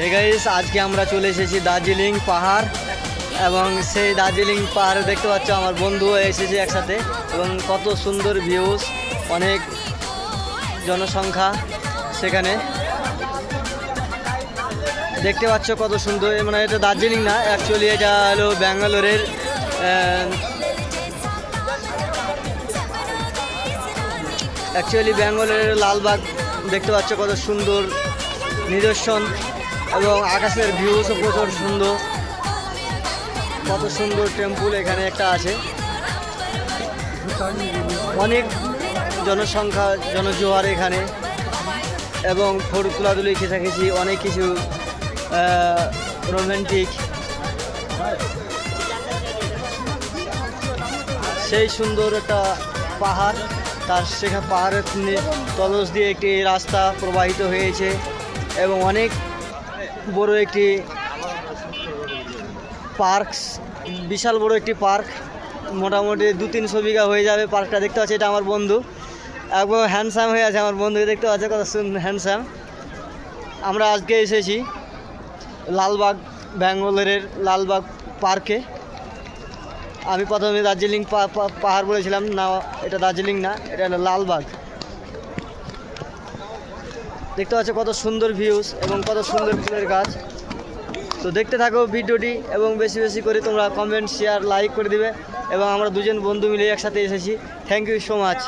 Hey guys, আজকে আমরা চলে এসেছি দার্জিলিং পাহাড় এবং সেই দার্জিলিং পাহাড়ে দেখতে পাচ্ছ আমার বন্ধু এসেছে একসাথে এবং কত সুন্দর ভিউজ, অনেক জনসংখ্যা সেখানে দেখতে পাচ্ছ কত সুন্দর। মানে এটা দার্জিলিং না, অ্যাকচুয়ালি এটা হলো ব্যাঙ্গালোরের লালবাগ। দেখতে পাচ্ছ কত সুন্দর নিদর্শন এবং আকাশের ভিউসও প্রচুর সুন্দর। কত সুন্দর টেম্পল এখানে একটা আছে, অনেক জনসংখ্যা, জনজোয়ার এখানে এবং ফটো তোলাতুলি খেঁচাখেঁচি অনেক কিছু রোমান্টিক। সেই সুন্দর একটা পাহাড়, তার সেখানে পাহাড়ের তলদেশ দিয়ে একটি রাস্তা প্রবাহিত হয়েছে এবং অনেক বড় একটি পার্ক, বিশাল বড় একটি পার্ক, মোটামুটি 200-300 বিঘা হয়ে যাবে পার্কটা। দেখতে পাচ্ছি এটা আমার বন্ধু, একদম হ্যান্ডসাম হয়ে আছে আমার বন্ধু, দেখতে পাচ্ছে কত সুন্দর হ্যান্ডসাম। আমরা আজকে এসেছি লালবাগ, ব্যাঙ্গালোরের লালবাগ পার্কে। আমি প্রথমে দার্জিলিং পাহাড় বলেছিলাম, না এটা দার্জিলিং না, এটা হলো লালবাগ। দেখতে পাচ্ছ কত সুন্দর ভিউজ এবং কত সুন্দর ফুলের গাছ। তো দেখতে থাকো ভিডিওটি এবং বেশি বেশি করে তোমরা কমেন্ট, শেয়ার, লাইক করে দিবে। এবং আমরা দুজন বন্ধু মিলে একসাথে এসেছি। Thank you so much.